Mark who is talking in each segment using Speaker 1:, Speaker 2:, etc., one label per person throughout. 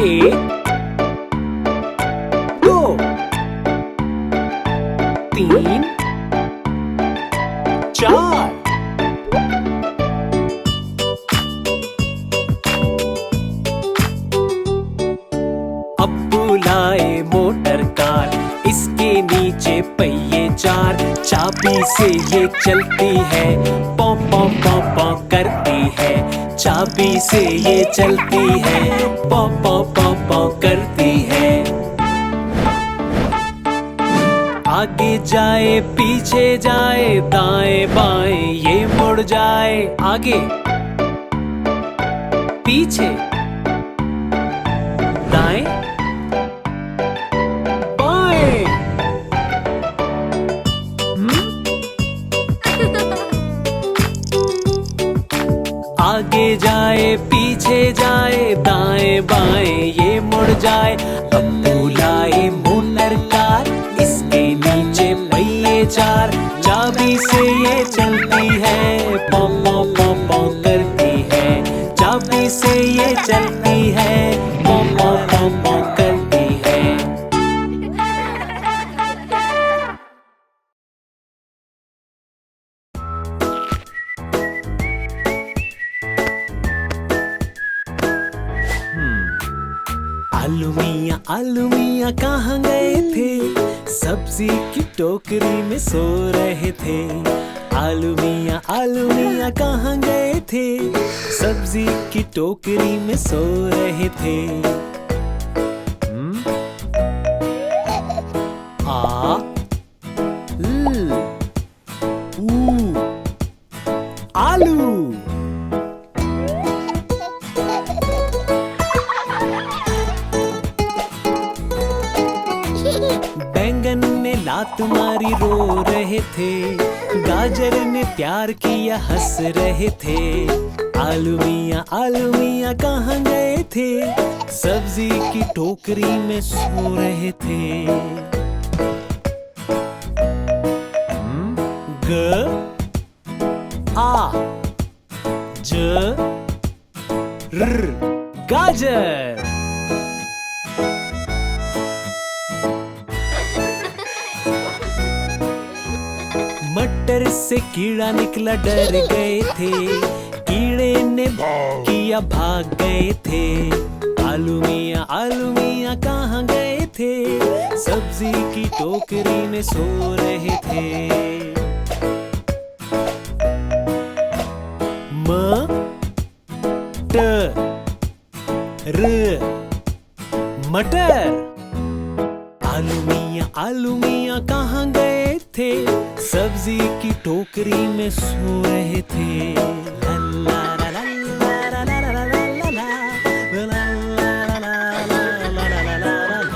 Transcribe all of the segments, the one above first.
Speaker 1: एक, दो, तीन, चार। अब्बू लाए मोटर कार, इसके नीचे पहिए चार। चाबी से ये चलती है, पौ पौ पौ पौ करती है। चाबी से ये चलती है, पौ पौ पौ पौ करती है। आगे जाए पीछे जाए, दाएं बाएं ये मुड़ जाए। आगे पीछे दाएं बाएं। आगे जाए पीछे जाए, दाएं बाएं ये मुड़ जाए। अब्बू लाए मोटर कार, इसके नीचे पहिए चार। चाबी से ये चलती है, पौ पौ पौ पौ करती है। चाबी से ये चलती है, पौ पौ पौ पौ करती है। आलू मियाँ कहाँ गए थे? सब्जी की टोकरी में सो रहे थे। आलू मियाँ कहाँ गए थे? सब्जी की टोकरी में सो रहे थे। आ ल ऊ आलू। बैंगन ने लात मारी रो रहे थे। गाजर ने प्यार किया हंस रहे थे। आलू मियाँ कहाँ गए थे? सब्जी की टोकरी में सो रहे थे। ग आ ज र गाजर। मटर से कीड़ा निकला, डर गए थे। कीड़े ने किया भाग गए थे। आलू मियाँ कहाँ गए थे? सब्जी की टोकरी में सो रहे थे। म ट र मटर। आलू मियाँ कहाँ गए थे? सब्जी की टोकरी में सो रहे थे। ला ला ला ला ला ला ला ला ला ला ला ला ला ला।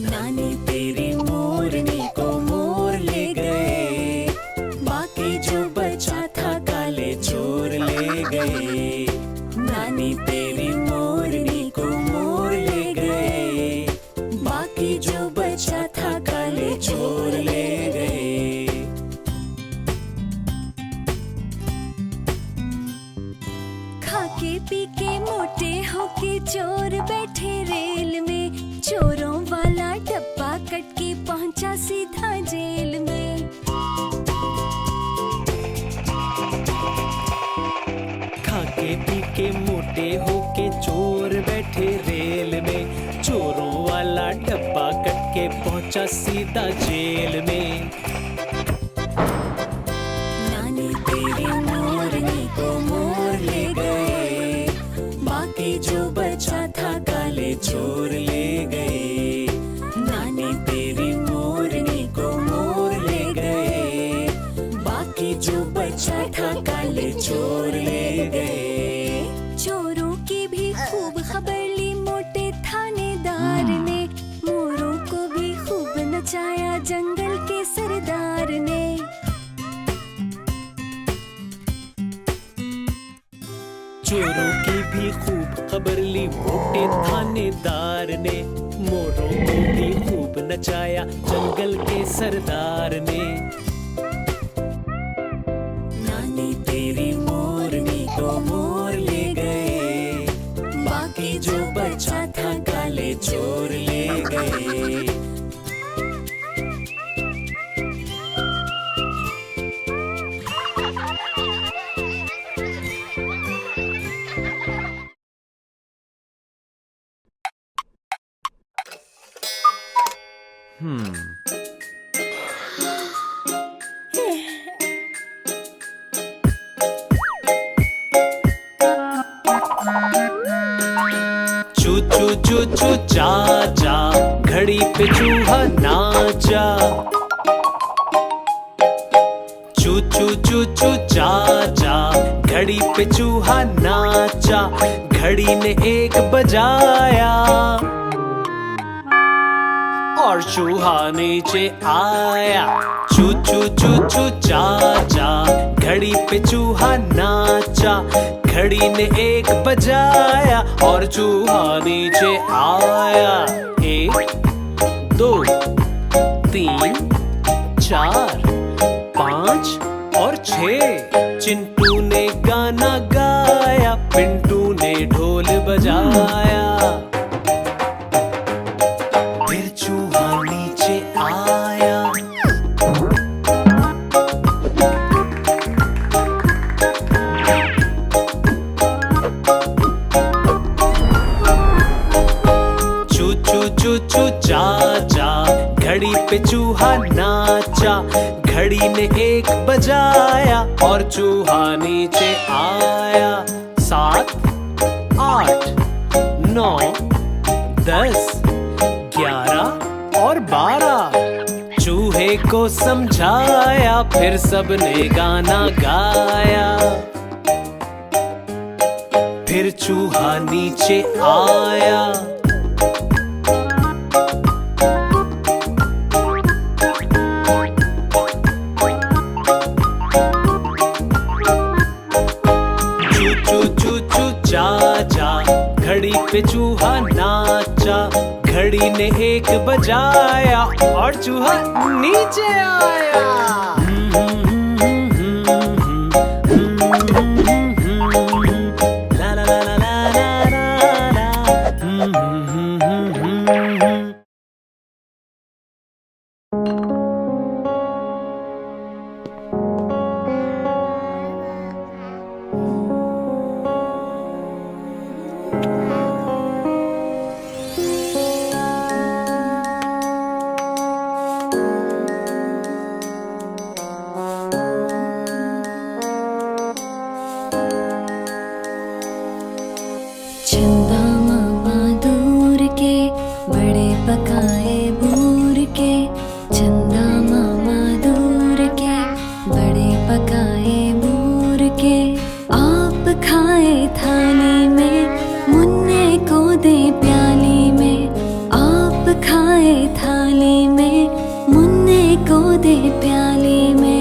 Speaker 1: नानी तेरी मोरनी को मोर ले गए, बाकी जो बचा था काले चोर ले गए। नानी तेरी मोरनी को मोर ले गए, बाकी जो बचा था काले चोर ले गए।
Speaker 2: खाके पी के मोटे होके चोर बैठे रेल में। चोरों वाला डब्बा कट के पहुंचा सीधा जेल में।
Speaker 1: खाके पी के मोटे होके चोर बैठे रेल में। चोरों वाला डब्बा कट के पहुंचा सीधा जेल में।
Speaker 2: नानी तेरी मोरनी को मोर ले गए, बाकी जो बचा था काले चोर ले गए। नानी तेरी मोरनी को मोर ले गए, बाकी जो बचा था काले चोर ले गए। चोरों की भी खूब खबर ली मोटे थानेदार ने। मोरों को भी खूब नचाया जंगल के सरदार ने।
Speaker 1: चोरों की की भी खूब खबर ली मोटे थानेदार ने, मोरों को भी खूब नचाया जंगल के सरदार ने।
Speaker 2: नानी तेरी मोरनी को मोर ले गए, बाकी जो बचा था काले चोर ले गए।
Speaker 1: चू चू चू चू चा चा, घड़ी पे चूहा नाचा। चू चू चू चू चा चा, घड़ी पे चूहा नाचा। घड़ी ने एक बजाया और चूहा नीचे आया। चू चू चू चू चा चा, घड़ी पे चूहा नाचा। घड़ी ने एक बजाया और चूहा नीचे आया। 1 2 3 4 5 और 6। चिंटू ने गाना गाया, पिंटू ने ढोल बजाया। फिर चूहा नीचे आया। चू चू चू चू चा चा, घड़ी पे चूहा नाचा। घड़ी ने एक बजाया और चूहा नीचे आया। 7 8 9 10 11 और 12। चूहे को समझाया, फिर सबने गाना गाया। फिर चूहा नीचे आया। चू चू चू चा चा, घड़ी पे चूहा नाचा। घड़ी ने एक बजाया और चूहा नीचे आया। ला ला ला ला ला ला ला।
Speaker 2: चंदा मामा दूर के बड़े पकाए बूर के। चंदा मामा दूर के बड़े पकाए बूर के। आप खाए थाली में, मुन्ने को दे प्याली में। आप खाए थाली में, मुन्ने को दे प्याली में।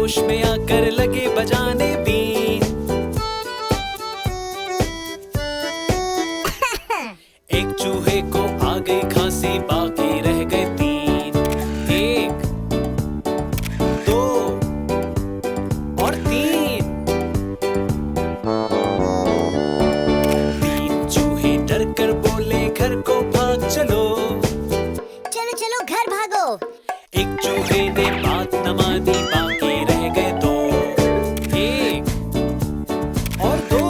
Speaker 1: होश में आकर लगे बजाने बीन। एक चूहे को आ गई खांसी, बाकी रह गए तीन। एक, दो और तीन। तीन चूहे डर कर बोले घर को भाग चलो।
Speaker 3: चलो चलो घर भागो।
Speaker 1: एक चूहे ने बात न मानी, बाकी रह गए दो। एक और दो।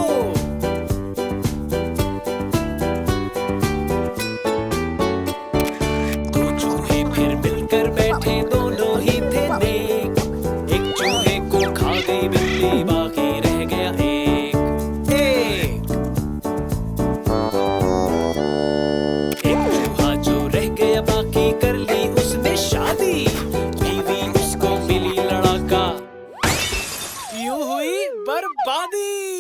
Speaker 1: दो चूहे फिर मिलकर बैठे, दोनों ही थे नेक। एक चूहे को खा गई बिल्ली, बाकी रह गया एक। एक चूहा जो रह गया बाकी, कर ली उसने शादी। बीवी उसको मिली लड़ाका, यूं हुई बर्बादी।